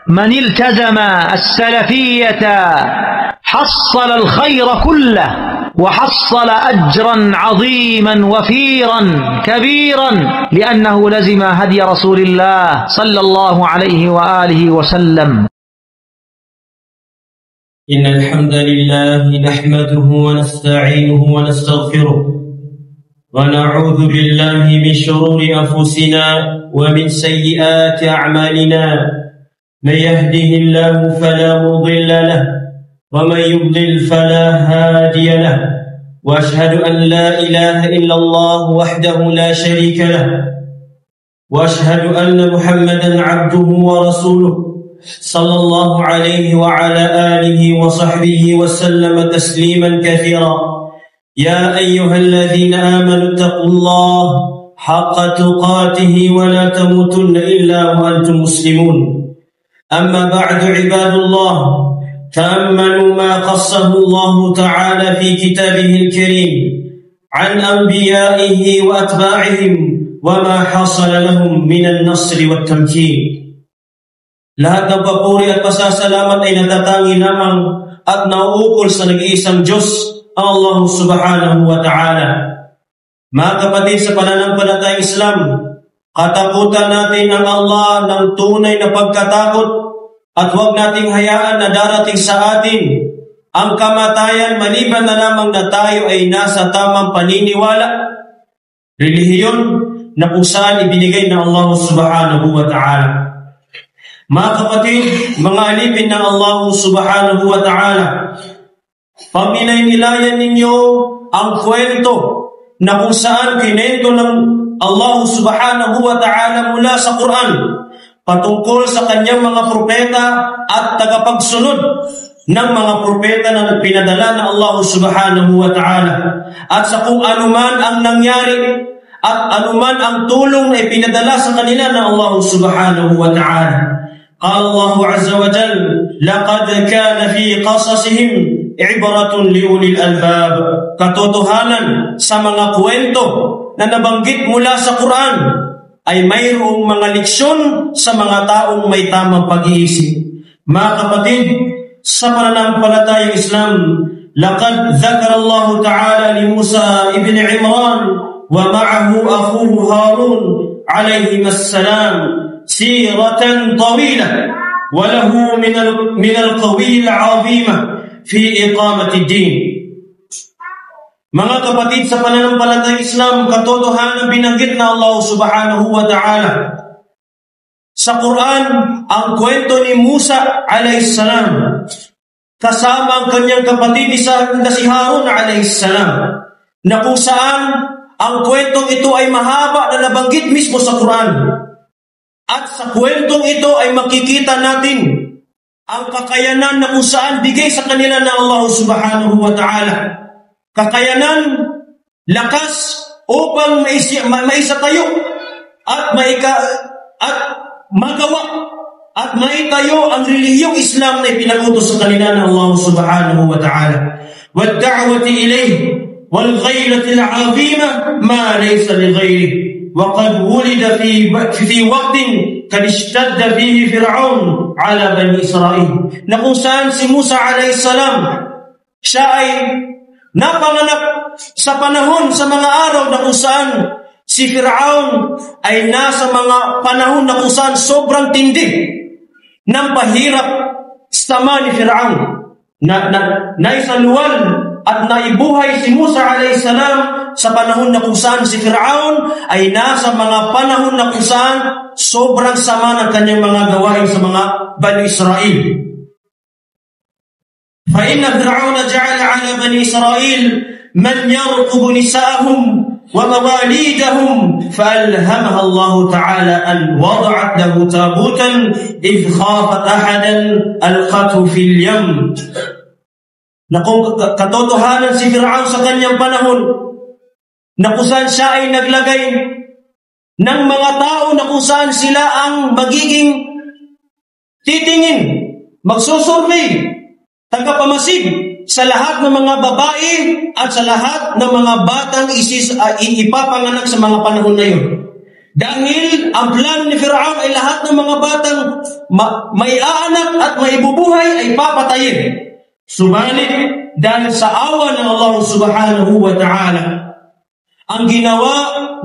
من التزم السلفية حصل الخير كله وحصل أجرا عظيما وفيرا كبيرا لأنه لزم هدي رسول الله صلى الله عليه وآله وسلم. إن الحمد لله نحمده ونستعينه ونستغفره ونعوذ بالله من شرور أنفسنا ومن سيئات أعمالنا. من يهده الله فلا مضل له ومن يضلل فلا هادي له وأشهد أن لا إله إلا الله وحده لا شريك له وأشهد أن محمدا عبده ورسوله صلى الله عليه وعلى آله وصحبه وسلم تسليما كثيرا. يا أيها الذين آمنوا اتقوا الله حق تقاته ولا تموتن إلا وأنتم مسلمون. أما بعد عباد الله، تأملوا ما قصه الله تعالى في كتابه الكريم عن أنبيائه وأتباعهم وما حصل لهم من النصر والتمكين. Lahat ng papuri at pasasalamat ay natatangi lamang at nauukol sa nag-iisang Diyos, ang Allah subhanahu wa ta'ala. Mga kapatid sa pananampalatayang Islam, katakutan natin ang Allah ng tunay na pagkatakot at huwag nating hayaan na darating sa atin ang kamatayan maliban na lamang na tayo ay nasa tamang paniniwala, relihiyon na kung saan ibinigay ng Allah subhanahu wa ta'ala. Mga kapatid, mga alipin ng Allah subhanahu wa ta'ala, paminay-nilayan ninyo ang kwento na kung saan kinento ng Allah subhanahu wa ta'ala mula sa Quran patungkol sa kanyang mga propeta at tagapagsunod ng mga propeta na pinadala ng Allah subhanahu wa ta'ala, at sa kung anuman ang nangyari at anuman ang tulong na ipinadala sa kanila ng Allah subhanahu wa ta'ala. Qala Allah azza wa jalla, laqad kana fi qasasihim ibratun liulil albab. Katotohanan sa mga kwento na nabanggit mula sa Quran ay mayroong mga leksyon sa mga taong may tamang pag-iisip. Mga kapatid, sa pananampalatayang Islam, laqad dhakara Allah ta'ala li Musa ibn Imran wa ma'ahu akhuhu Harun alayhim assalam siratan tawila wa lahu min al-qawi al-'azima fi iqamati ad-din. Mga kapatid, sa pananampalatayang Islam, katotohanan binanggit na Allah subhanahu wa ta'ala sa Quran ang kwento ni Musa alayhisalam kasama ang kanyang kapatid na si Harun alayhisalam, na kung saan ang kwentong ito ay mahaba na nabanggit mismo sa Quran. At sa kwentong ito ay makikita natin ang kakayanan na kung saan bigay sa kanila ng Allah subhanahu wa ta'ala. Kakayanan, lakas upang maisatayo at magawa at maitayo ang relihiyong Islam na ipinagutos sa kanila ng Allah subhanahu wa ta'ala. Wad-da'wati ilayhi wal-ghayrati al-'azima ma laysa li-ghayrihi wa qad wulida fi waqtin kad ishtadda fihi Fir'aun ala bani Israil. Na kung saan si Musa alayhis salam, siya ay napanganak sa panahon, sa mga araw na kung saan si Fir'aun ay nasa mga panahon na kung saan sobrang tindi ng pahirap sama ni Fir'aun. Naisaluan at naibuhay si Musa alayhis salam sa panahon na kung saan si Fir'aun ay nasa mga panahon na kung saan sobrang sama ng kanyang mga gawain sa mga Bani Israel. فإن فرعون جعل على بني إسرائيل من يرقب نساءهم ومواليدهم فألهمها الله تعالى أن وضعت له تابوتا إذ خافت أحدا ألقته في اليم. Na kung katotohanan si Fir'aun sa kanyang panahon na kung saan siya ay naglagay ng mga tao na kung saan sila ang magiging titingin, magsusurvey, tagapamasid sa lahat ng mga babae at sa lahat ng mga batang ipapanganak sa mga panahon na yun. Dahil ang plan ni Firaun ay lahat ng mga batang may aanak at maibubuhay ay papatayin. Subalit, dahil sa awa ng Allah subhanahu wa ta'ala, ang ginawa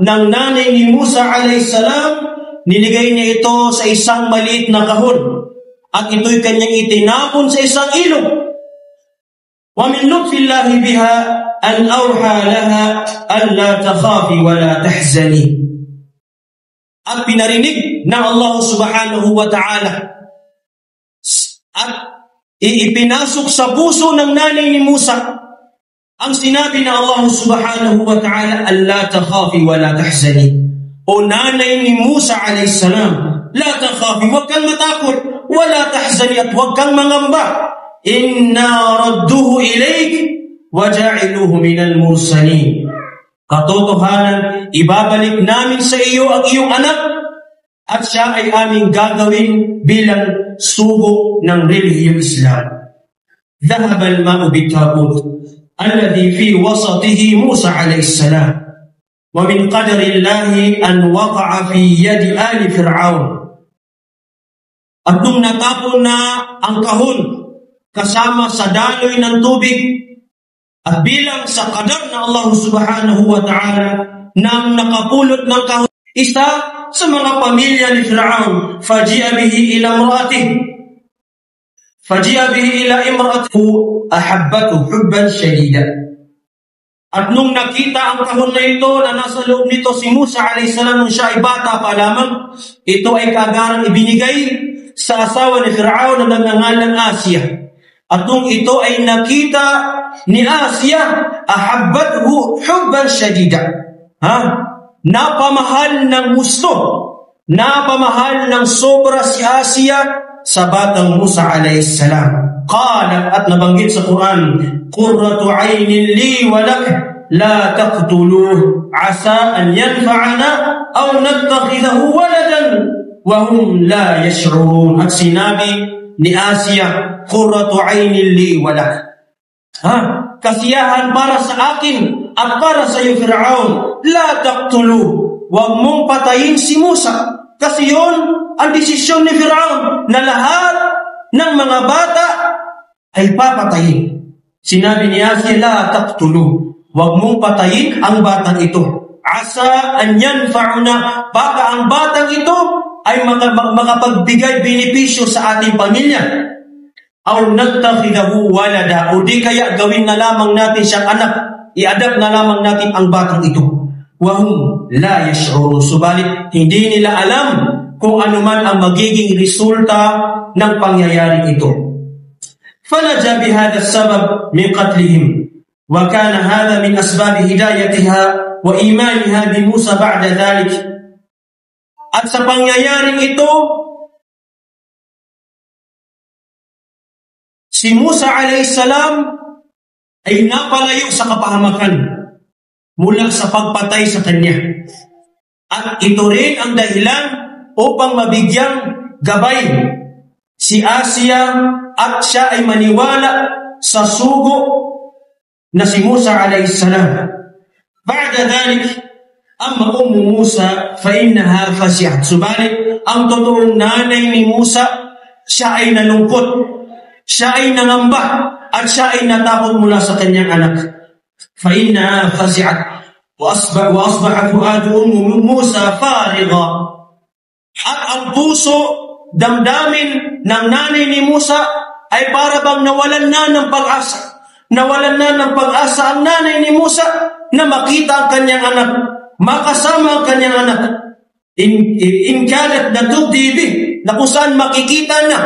ng nanay ni Musa alayhis salam, niligay niya ito sa isang maliit na kahon at ito'y kanyang itinapon sa isang ilog. Wa min lutfillahi biha an awha laha an la takhafi wa la tahzani. At pinarinig ng Allah subhanahu wa ta'ala at ipinasok sa puso ng nanay ni Musa ang sinabi ng Allah subhanahu wa ta'ala, alla takhafi wa la tahzani. O nanay ni Musa alayhis salam, la takhafi, huwag kang matakot, wa la tahzani, at huwag kang mangamba. Inna radduhu ilayk wa ja'iluhu minal mursalin. Katotohanan, ibabalik namin sa iyo ang iyong anak at siya ay aming gagawin bilang sugo ng relihiyong Islam. Dhahab al-ma'u bit-tabut alladhi fi wasatihi Musa alayhis salam wa min qadri Allahi an waqa'a fi yadi ali Fir'aun. At nung natapon na ang kahon kasama sa daloy ng tubig, at bilang sa kadar na Allah subhanahu wa ta'ala nang nakapulot ng kahon, isa sa mga pamilya ni Fir'aun, faji'a bihi ila imra'atihi ahabbatu hubban shadida. At nung nakita ang kahon na ito na nasa loob nito si Musa alayhis salam nung siya ay bata pa lamang, ito ay kagarang ibinigay sa asawa ni Fir'aun na nagngangalang Asya. At nung ito ay nakita ni Asya, ahabbathu hubban shadida. Napamahal ng gusto, napamahal ng sobra si Asya sa batang Musa alayhis salam. Qalat, at nabanggit sa Quran, qurratu aynin li wa lak la taqtuluhu asa an yanfa'ana aw nattakhidahu waladan wa hum la yash'urun. At sinabi ni Asya, qurratu aynin li wa lak, kasiyahan para sa akin at para sa iyo Fir'aun, la taqtulu, wag mong patayin si Musa. Kasi yun ang desisyon ni Fir'aun na lahat ng mga bata ay papatayin. Sinabi ni Asya, la taqtulu, wag mong patayin ang batang ito. Asa an yanfa'una, baka ang batang ito ay makapagbigay benepisyo sa ating pamilya. Aw nattakhidahu walada, o di kaya gawin na lamang natin siyang anak, i-adapt na lamang natin ang batang ito. Wahum la yash'urun, subalit hindi nila alam kung ano man ang magiging resulta ng pangyayaring ito. Falaja bihadha sabab min qatlihim wa kana hadha min asbab hidayatiha wa imaniha bi Musa ba'da dhalik. At sa pangyayaring ito, si Musa alayhis salam ay napalayo sa kapahamakan mula sa pagpatay sa kanya. At ito rin ang dahilan upang mabigyang gabay si Asya at siya ay maniwala sa sugo na si Musa alayhis salam. Ba'da dhalik, amma ummu Musa fa innaha fasihat. Subalit ang totoong nanay ni Musa, siya ay nalungkot, siya ay nangamba, at siya ay natakot mula sa kanyang anak. Fa innaha fasihat wa asbaha fuadu ummu Musa farigha. At ang puso, damdamin ng nanay ni Musa ay para bang nawalan na ng pag-asa. Nawalan na ng pag-asa ang nanay ni Musa na makita ang kanyang anak, makasama ang kanyang anak. In kanat natubdi bih, na kung saan makikita na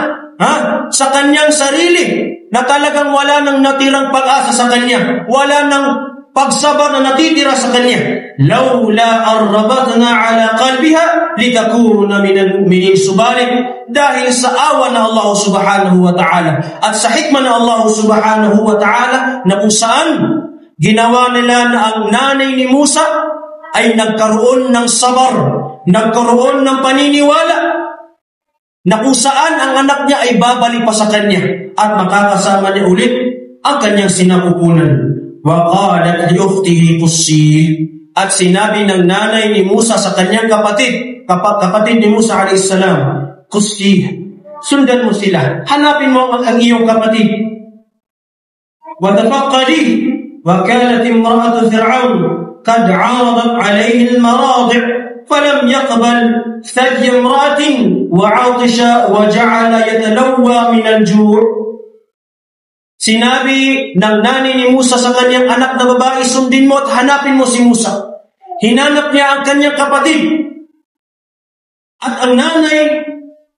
sa kanyang sarili na talagang wala nang natirang pag-asa sa kanya, wala nang pagsabar na natitira sa kanya. Laula arrabatna ala qalbiha litakuna minal mu'minin. Subalit dahil sa awa ng Allah subhanahu wa ta'ala at sa hikmah ng Allah subhanahu wa ta'ala na kung saan ginawa nila na ang nanay ni Musa ay nagkaroon ng sabar, nagkaroon ng paniniwala na kung saan ang anak niya ay babalik pa sa kanya at makakasama niya ulit ang kanyang sinapupunan. Wa qalat li ukhtihi qussi, At sinabi ng nanay ni Musa sa kanyang kapatid ni Musa alayhis salam, "Qusfi, sundan mo sila. Hanapin mo ang iyong kapatid. Wa tafaqqadi, wa kanat imra'atu fir'aun qad 'aradat 'alayhi al-maradi' falam yaqbal thadya imra'atin wa 'atisha wa ja'ala yatalawwa min al-ju'." Sinabi ng nanay ni Musa sa kanyang anak na babae, sundin mo at hanapin mo si Musa. Hinanap niya ang kanyang kapatid. At ang nanay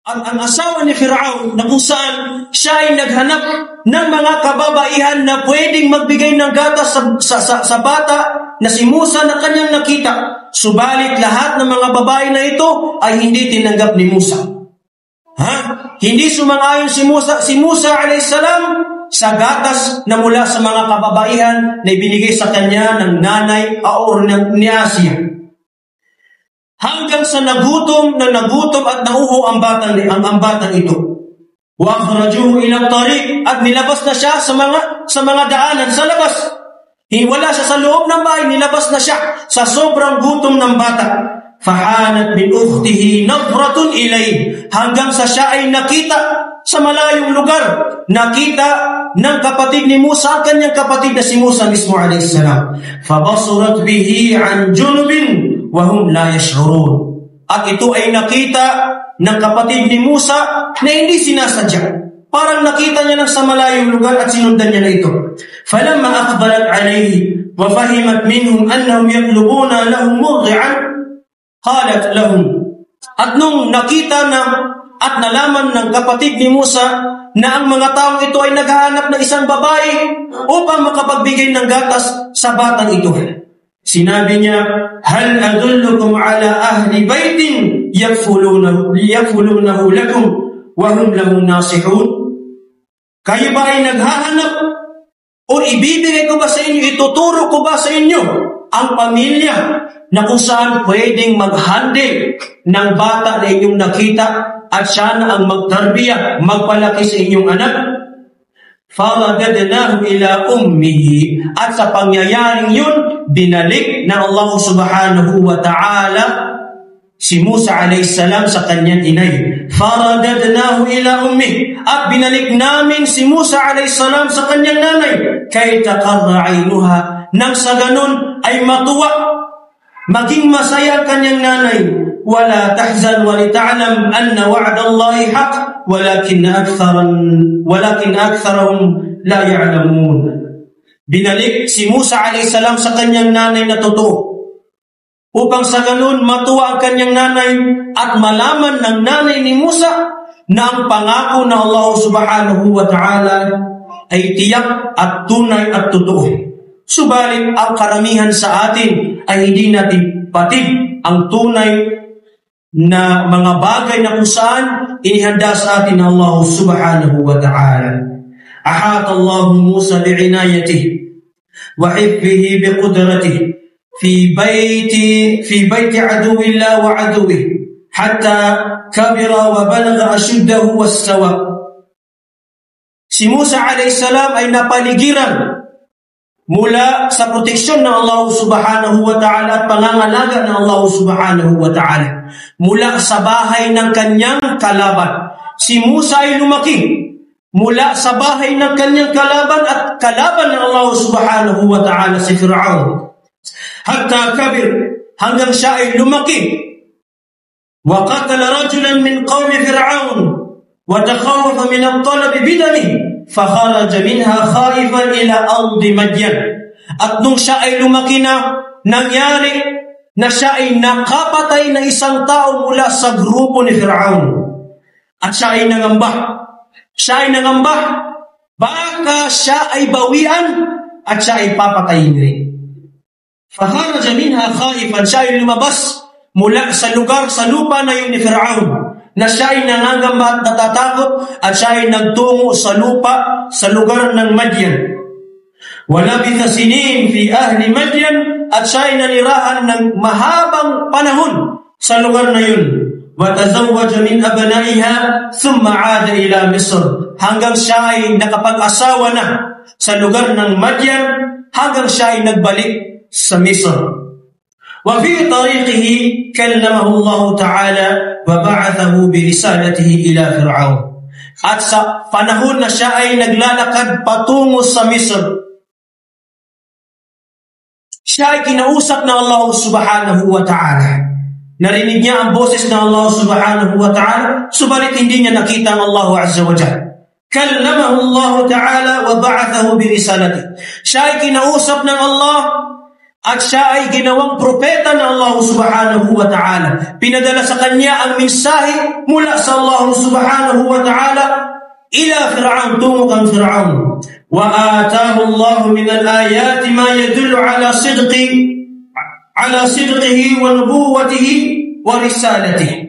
at ang asawa ni Fir'aun na kung saan siya ay naghanap ng mga kababaihan na pwedeng magbigay ng gatas sa bata na si Musa na kanyang nakita. Subalit lahat ng mga babae na ito ay hindi tinanggap ni Musa. Hindi sumang-ayon si Musa alayhis salam sa gatas na mula sa mga kababaihan na ibinigay sa kanya ng nanay o ni Asia. Hanggang sa nagutom at nauho ang batang ito. Wa akhrajuhu ila tariq, at nilabas na siya sa mga daanan sa labas. Wala siya sa loob ng bahay, nilabas na siya sa sobrang gutom ng bata. Fahanat min ukhtihi nadratun ilayhi, hanggang sa siya ay nakita sa malayong lugar, nakita ng kapatid ni Musa, ang kanyang kapatid na si Musa mismo alayhis salam. Fabasurat bihi an junubin wa hum la yash'urun. At ito ay nakita ng kapatid ni Musa na hindi sinasadya. Parang nakita niya lang sa malayong lugar at sinundan niya na ito. Falamma aqbalat alayhi wa fahimat minhum annahum yatlubuna lahum murdi'an, qalat lahum. At nung nakita na at nalaman ng kapatid ni Musa na ang mga taong ito ay naghahanap ng isang babae upang makapagbigay ng gatas sa batang ito, sinabi niya, "Hal adullukum ala ahli baitin yakfulunahu lakum wa hum lahu nasihun?" Kayo ba ay naghahanap o ibibigay ko ba sa inyo, ituturo ko ba sa inyo ang pamilya na kung saan pwedeng mag-handle ng bata na inyong nakita at siya na ang magtarbiya, magpalaki sa inyong anak? Faradadnahu ila ummihi, at sa pangyayaring yun, binalik na Allah subhanahu wa ta'ala si Musa alayhis salam sa kanyang inay. Faradadnahu ila ummihi, at binalik namin si Musa alayhis salam sa kanyang nanay. Kay taqarra aynuha, nang sa ganun ay matuwa, maging masaya ang kanyang nanay. Wala tahzan wa lita'lam anna wa'dallahi haqq walakin aktharahum la ya'lamun. Binalik si Musa alayhis salam sa kanyang nanay na totoo, upang sa ganun matuwa ang kanyang nanay at malaman ng nanay ni Musa na ang pangako na Allah subhanahu wa ta'ala ay tiyak at tunay at totoo. Subalit ang karamihan sa atin ay hindi natin patid ang tunay na mga bagay na kung saan inihanda sa atin ng Allah subhanahu wa ta'ala. Ahata Allah Musa bi'inayatihi wa hifzihi biqudratihi fi bayti aduwillah wa aduwihi hatta kabira wa balagha ashuddahu wastawa. Si Musa alayhis salam ay napaligiran mula sa proteksyon ng Allah subhanahu wa ta'ala at pangangalaga ng Allah subhanahu wa ta'ala. Mula sa bahay ng kanyang kalaban. Si Musa ay lumaki mula sa bahay ng kanyang kalaban at kalaban ng Allah subhanahu wa ta'ala si Fir'aun. Hatta kabir, hanggang siya ay lumaki. Wa qatala rajulan min qawmi Fir'aun wa takhawafa min at-talab bidamihi fakharaja minha khaifan ila ardi Madyan. At nung siya ay lumaki na, nangyari na siya ay nakapatay na isang tao mula sa grupo ni Fir'aun. At siya ay nangamba. Baka siya ay bawian at siya ay papatayin rin. Fakharaja minha khaifan, siya ay lumabas mula sa lugar, sa lupa na yun ni Fir'aun, na siya ay nangangamba at natatakot, at siya ay nagtungo sa lupa, sa lugar ng Madyan. Walabitha sinin fi ahli Madyan, at siya ay nanirahan ng mahabang panahon sa lugar na yun. Watazawwaja min abnaiha thumma aada ila Misr, hanggang siya ay nakapag-asawa na sa lugar ng Madyan, hanggang siya ay nagbalik sa Misr. وفي طريقه كلمه الله تعالى وبعثه برسالته إلى فرعون. At sa panahon na siya ay naglalakad patungo sa Misr, siya ay kinausap ng Allah subhanahu wa ta'ala. Narinig niya ang boses ng Allah subhanahu wa ta'ala, subalit hindi niya nakita ang Allah azza wa jalla. Kallamahu Allah ta'ala wa ba'athahu birisalati. Siya ay kinausap ng Allah at siya ay ginawang propeta ng Allah subhanahu wa ta'ala. Pinadala sa kanya ang mensahe mula sa Allah subhanahu wa ta'ala ila Fir'aun, tungo kang Fir'aun. Wa ataahu Allah min al-ayati ma yadullu ala sidqihi wa nubuwwatihi wa risalatihi.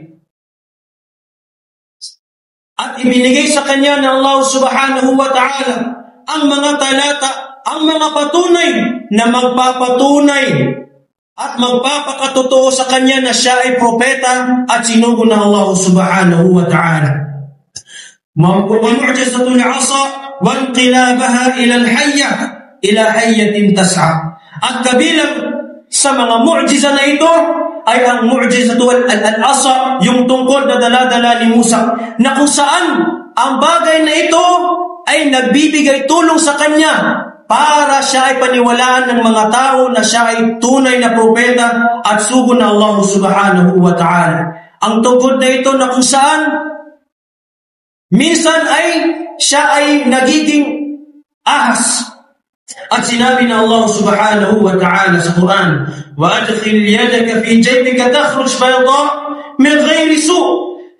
At ibinigay sa kanya ng Allah subhanahu wa ta'ala ang mga talata, ang mga patunay na magpapatunay at magpapakatotoo sa kanya na siya ay propeta at sinugo ng Allah subhanahu wa ta'ala. Mu'jizatul 'asa wa inqilabaha ila hayyatin tas'a. At kabilang sa mga mu'jiza na ito ay ang mu'jizatul 'asa, yung tungkol na dala-dala ni Musa, na kung saan ang bagay na ito ay nagbibigay tulong sa kanya para siya ay paniwalaan ng mga tao na siya ay tunay na propeta at sugo ng Allah subhanahu wa ta'ala. Ang tungkol na ito na kung saan minsan ay siya ay nagiging ahas. At sinabi ng Allah subhanahu wa ta'ala sa Quran, وَأَدْخِلْ يَدَكَ فِي جَيْبِكَ تَخْرُجْ بَيْضَاءَ مِنْ غَيْرِ سُوءٍ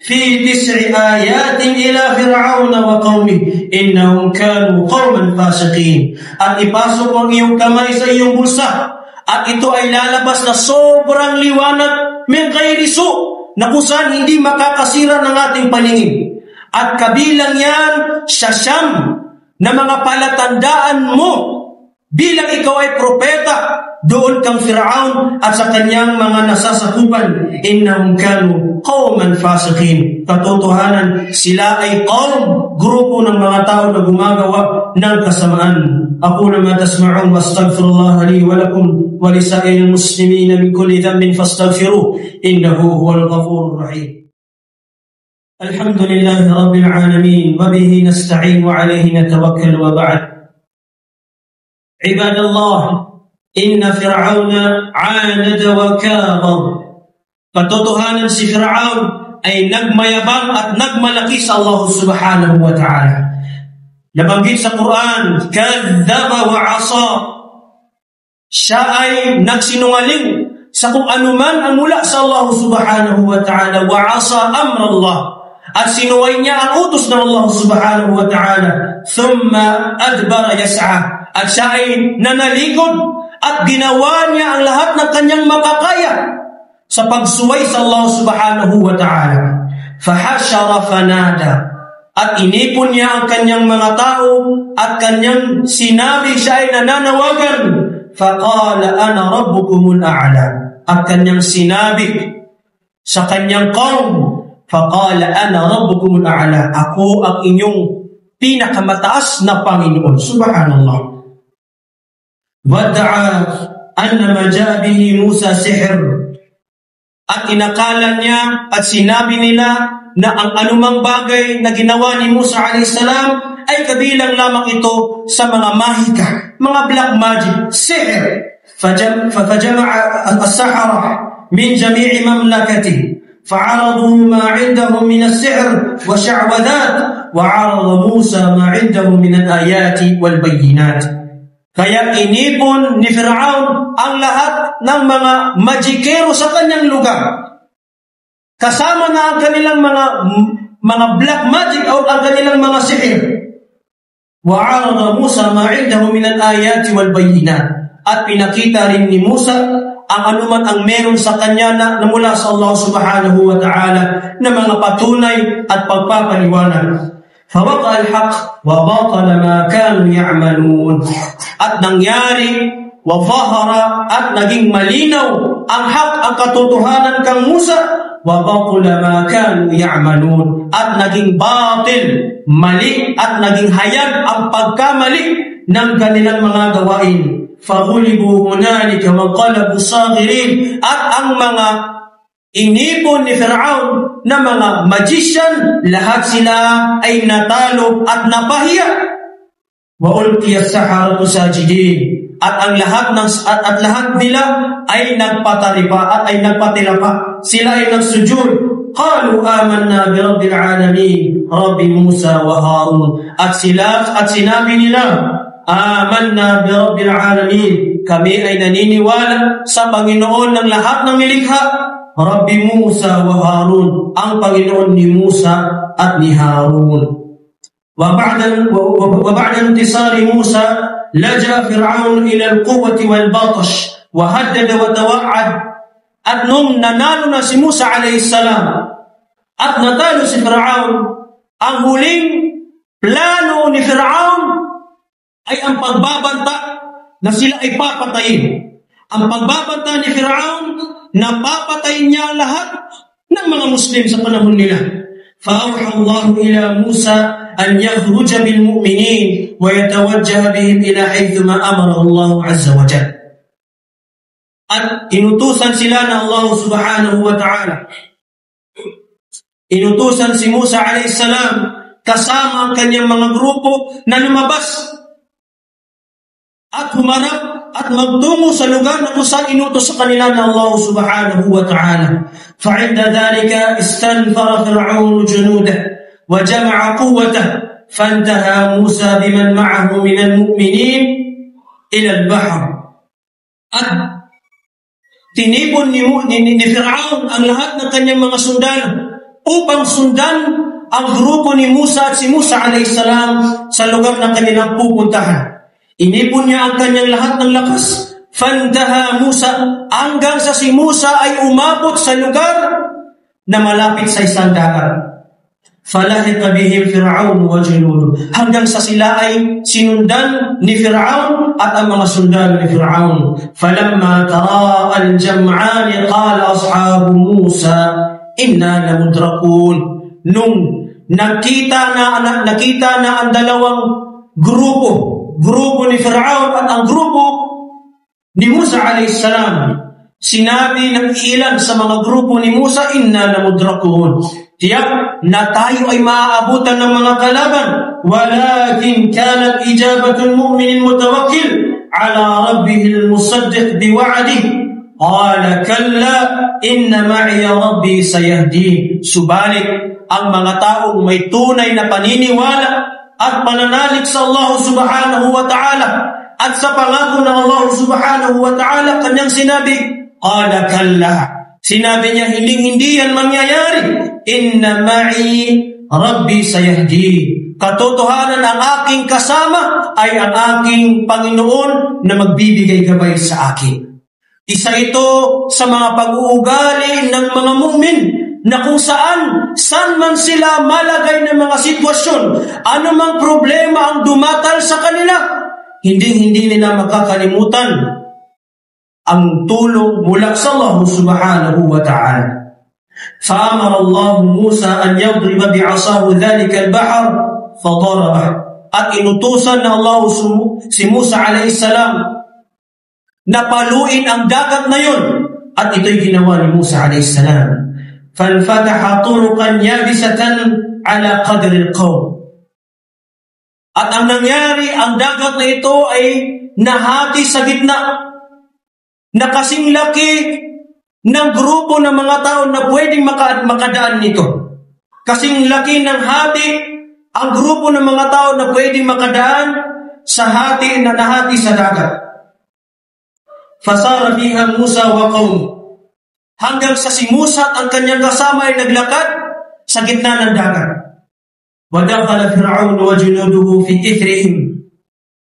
فِي 9 آيَاتٍ إِلَى فِرْعَوْنَ وَقَوْمِهِ إِنَّهُمْ كَانُوا قَوْمًا فَاسِقِينَ. At ipasok mo ang iyong kamay sa iyong bulsa, at ito ay lalabas na sobrang liwanag, مِنْ غَيْرِ سُوءٍ, na kung saan hindi makakasira ng ating paningin. At kabilang yan sa siyam na mga palatandaan mo bilang ikaw ay propeta doon kang Fir'aun at sa kanyang mga nasasakupan. Innahum kanu qauman fasiqin. Katotohanan, sila ay qaum, grupo ng mga tao na gumagawa ng kasamaan. Aqulu ma tasma'un wastaghfirullah li wa lakum wa lisa'iril muslimin min kulli dhanbin fastaghfiruh innahu huwal ghafurur rahim. Alhamdulillahi rabbil alamin wa bihi nasta'in wa alayhi natawakkal wa ba'd. Ibadallah, inna Fir'auna 'anada wa kadhab. Katotohanan si Fir'aun ay nagmayabang at nagmalaki sa Allah subhanahu wa ta'ala. Nabanggit sa Quran, kadzaba wa 'asa. Siya ay nagsinungaling sa kung anuman ang mula sa Allah subhanahu wa ta'ala, wa 'asa amrallah. At sinuway niya ang utos ng Allah subhanahu wa ta'ala. Thumma adbara yas'a. At siya ay nanalikod at ginawa niya ang lahat ng kanyang makakaya sa pagsuway sa Allah subhanahu wa ta'ala. Fahashara fanada. At inipon niya ang kanyang mga tao at kanyang sinabi, siya ay nananawagan. Faqala ana rabbukumul a'la. At kanyang sinabi sa kanyang qaum, faqala ana rabbukumul a'la. Ako ang inyong pinakamataas na Panginoon. Subhanallah. Wadda'a anna ma ja'a bihi Musa sihr. At inakala niya at sinabi nila na ang anumang bagay na ginawa ni Musa a.s. ay kabilang lamang ito sa mga mahika, mga black magic, sihr. Fajama'a as-sahara min jami'i mamlakati fa'aradu ma 'indahum min as-sihr wa sha'wadat wa 'arada Musa ma 'indahu min al-ayati wal bayyinat. Kaya inipon ni Fir'aun ang lahat ng mga magikero sa kanyang lugar. Kasama na ang kanilang mga black magic o ang kanilang mga sihir. Wa'arada Musa ma'indahu min al-ayati wal bayyinat. At pinakita rin ni Musa ang anuman ang meron sa kanya na mula sa Allah subhanahu wa ta'ala na mga patunay at pagpapaliwanag. فَوَقَعَ الْحَقِّ وَبَطَلَ مَا كَانُوا يَعْمَلُونَ. At nangyari, وَظَهَرَ, at naging malinaw ang haq, ang katotohanan kang Musa, وَبَطَلَ مَا كَانُوا يَعْمَلُونَ. At naging batil, mali, at naging hayag ang pagkamali ng kanilang mga gawain. فغلبوا هنالك وانقلبوا صاغرين. At ang mga inipon ni Firaun na mga magician, lahat sila ay natalo at napahiya. Wa ulqiya as-saharatu sajidin. At ang lahat nila ay nagpataripa at ay nagpatilapa. Sila ay nagsujud. Qalu amanna bi rabbil alamin, Rabbi Musa wa Harun. At sinabi nila, amanna bi rabbil alamin, kami ay naniniwala sa Panginoon ng lahat ng nilikha, Rabbi Musa wa Harun, ang Panginoon ni Musa at ni Harun. وبعد انتصار موسى لجأ فرعون إلى القوة والبطش وهدد وتوعد. At nung nanalo na si Musa alayhi salam at natalo si Fir'aun, ang huling plano ni Fir'aun ay ang pagbabanta na sila ay papatayin. Ang pagbabanta ni Fir'aun na papatayin niya lahat ng mga Muslim sa panahon nila. فأوحى الله إلى موسى أن يخرج بالمؤمنين ويتوجه بهم إلى حيث ما أمره الله عز وجل. At inutusan sila ng Allah subhanahu wa ta'ala. Inutusan si Musa alayhi salam kasama ang kanyang mga grupo na lumabas at humarap at magtungo sa lugar na kung saan inutos sa kanila ng Allah subhanahu wa ta'ala. فعند ذلك استنفر فرعون جنوده وجمع قوته فانتهى موسى بمن معه من المؤمنين إلى البحر. At tinipon ni Fir'aun ang lahat ng kanyang mga sundalo upang sundan ang grupo ni Musa at si Musa alayhi salam sa lugar na kanilang pupuntahan. Inipon niya ang kanyang lahat ng lakas. Fantaha Musa, hanggang sa si Musa ay umabot sa lugar na malapit sa isang dagat. Falahiqa bihim Fir'aun wa junuduhu, hanggang sa sila ay sinundan ni Fir'aun at ang mga sundalo ni Fir'aun. Falamma tara al-jam'an qala ashabu Musa inna lamudrakun. Nung nakita na ang dalawang grupo ni Fir'aun at ang grupo ni Musa alayhi salam, sinabi ng ilan sa mga grupo ni Musa, inna lamudrakun, tiyak na tayo ay maaabutan ng mga kalaban. Walakin kanat ijabatul mu'minin mutawakkil ala rabbihil musaddiq biwa'dihi, qala kalla inna ma'iya rabbi sayahdin. Subalit ang mga taong may tunay na paniniwala at pananalig sa Allah subhanahu wa ta'ala at sa pangako ng Allah subhanahu wa ta'ala, kanyang sinabi, qala kalla, sinabi niya, hindi yan mangyayari. Inna ma'i rabbi sayahdi, katotohanan ang aking kasama ay ang aking Panginoon na magbibigay gabay sa akin. Isa ito sa mga pag-uugali ng mga mu'min na kung saan man sila malagay ng mga sitwasyon, anumang problema ang dumatal sa kanila, hindi nila makakalimutan ang tulong mula sa Allah subhanahu wa ta'ala. Fa'amara Allah Musa an yadriba bi'asahu dhalika al-bahr fadarabah. At inutusan na Allah si Musa alayhi salam na paluin ang dagat na yun, at ito'y ginawa ni Musa alayhi salam. Fanfataha turuqan yabisatan ala qadri al-qawm. At ang nangyari, ang dagat na ito ay nahati sa gitna na kasing laki ng grupo ng mga tao na pwedeng makadaan nito. Kasing laki ng hati ang grupo ng mga tao na pwedeng makadaan sa hati na nahati sa dagat. Fasara fiha Musa wa qawm, hanggang sa si Musa at ang kanyang kasama ay naglakad sa gitna ng dagat. Wadakhala Fir'aun wa junuduhu fi ithrihim.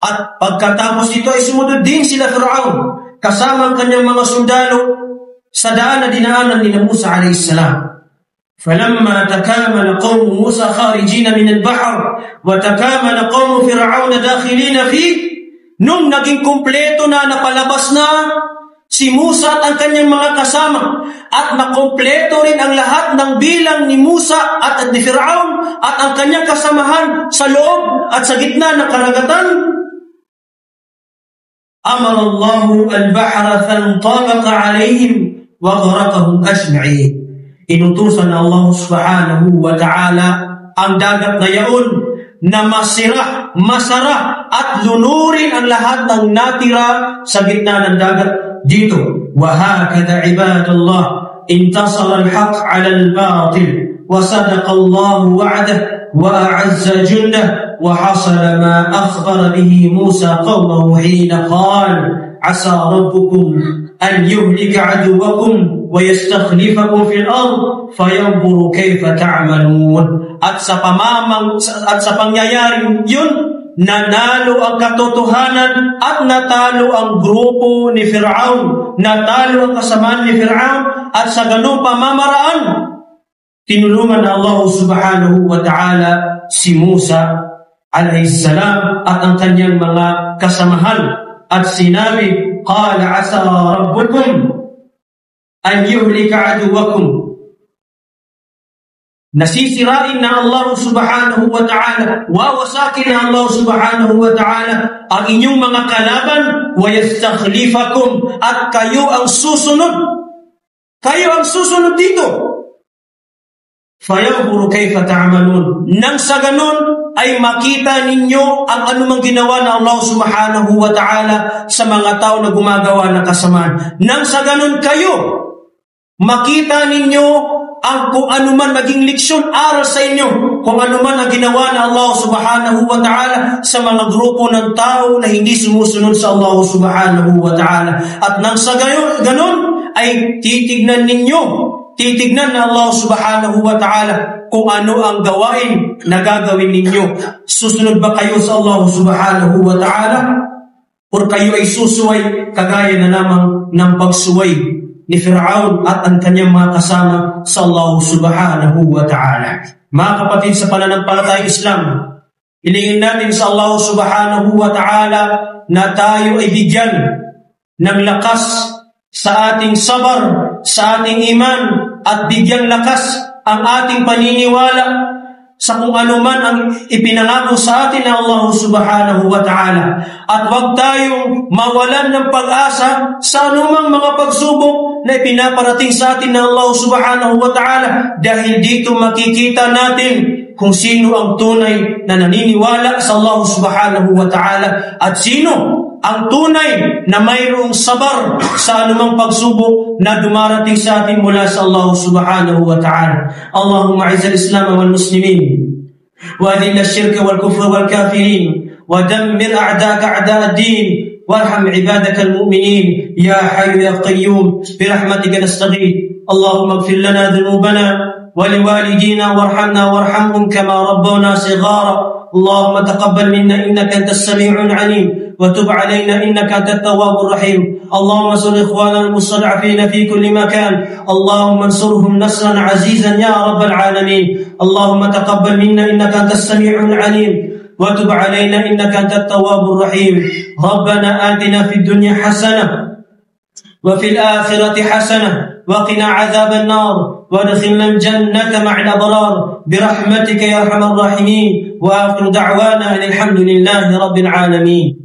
At pagkatapos ito ay sumunod din sila Fir'aun kasama ang kanyang mga sundalo sa daan na dinaanan ni Musa alayhi salam. Falamma takamala qawmu Musa kharijina min al-bahr wa takamala qawmu Fir'aun dakhilina fi, nung naging kumpleto na, napalabas na si Musa at ang kanyang mga kasama, at nakompleto rin ang lahat ng bilang ni Musa at ni Fir'aun at ang kanyang kasamahan sa loob at sa gitna ng karagatan, أمر الله البحر فانطبق عليهم وغرقهم أجمعين. Inutusan ng Allah subhanahu wa ta'ala ang dagat na yaon na masira, masara at lunurin ang lahat ng natira sa gitna ng dagat dito. وَهَكَذَا عِبَادَ اللَّهِ انتصر الحق على الباطل وصدق الله وعده وأعز جنده وحصل ما أخبر به موسى قومه حين قال عسى ربكم أن يهلك عدوكم ويستخلفكم في الأرض فينظر كيف تعملون. At sa pangyayaring yun, nanalo ang katotohanan at natalo ang grupo ni Fir'aun, natalo ang kasamaan ni Fir'aun, at sa ganung pamamaraan tinulungan na Allah subhanahu wa ta'ala si Musa alayhi salam at ang kanyang mga kasamahan, at sinabi, qala asa rabbukum an yuhlika aduwakum. Nasisirain na Allah subhanahu wa ta'ala, wawasakin na Allah subhanahu wa ta'ala ang inyong mga kalaban, wa yastakhlifakum, at kayo ang susunod. Kayo ang susunod dito. Fayanzuru kayfa ta'malun. Nang sa ganun ay makita ninyo ang anumang ginawa ng Allah subhanahu wa ta'ala sa mga tao na gumagawa ng kasamaan. Nang sa ganun kayo makita ninyo ang kung anuman maging leksyon, aral sa inyo, kung anuman ang ginawa ng Allah subhanahu wa ta'ala sa mga grupo ng tao na hindi sumusunod sa Allah subhanahu wa ta'ala. At nang sa ganun ay titignan ng Allah subhanahu wa ta'ala kung ano ang gawain na gagawin ninyo. Susunod ba kayo sa Allah subhanahu wa ta'ala? O kayo ay susuway kagaya na lamang ng pagsuway ni Fir'aun at ang kanyang mga kasama sa Allah subhanahu wa ta'ala. Mga kapatid sa pananampalatayang Islam, hilingin natin sa Allah subhanahu wa ta'ala na tayo ay bigyan ng lakas sa ating sabar, sa ating iman, at bigyang lakas ang ating paniniwala sa kung anuman ang ipinangako sa atin ng Allah subhanahu wa ta'ala. At huwag tayong mawalan ng pag-asa sa anumang mga pagsubok na ipinaparating sa atin ng Allah subhanahu wa ta'ala, dahil dito makikita natin kung sino ang tunay na naniniwala sa Allah subhanahu wa ta'ala at sino ang tunay na mayroong sabar sa anumang pagsubok na dumarating sa atin mula sa Allah subhanahu wa ta'ala. Allahumma a'izz al-Islam wal muslimin wa adhill ash-shirka wal kufra wal kafirin wa dammir a'daka a'da' ad-din warham 'ibadaka al-mu'minin ya hayyu ya qayyum bi rahmatika nastaghith. Allahumma ighfir lana dhunubana wa liwalidina warhamna warhamhum kama rabbawna shighara. اللهم تقبل منا إنك أنت السميع العليم وتب علينا إنك أنت التواب الرحيم. اللهم انصر إخواننا المستضعفين في كل مكان، اللهم انصرهم نصرا عزيزا يا رب العالمين. اللهم تقبل منا إنك أنت السميع العليم وتب علينا إنك أنت التواب الرحيم. ربنا آتنا في الدنيا حسنة وفي الآخرة حسنة وقنا عذاب النار وادخلنا الجنة مع الأبرار برحمتك يا أرحم الراحمين. وآخر دعوانا أن الحمد لله رب العالمين.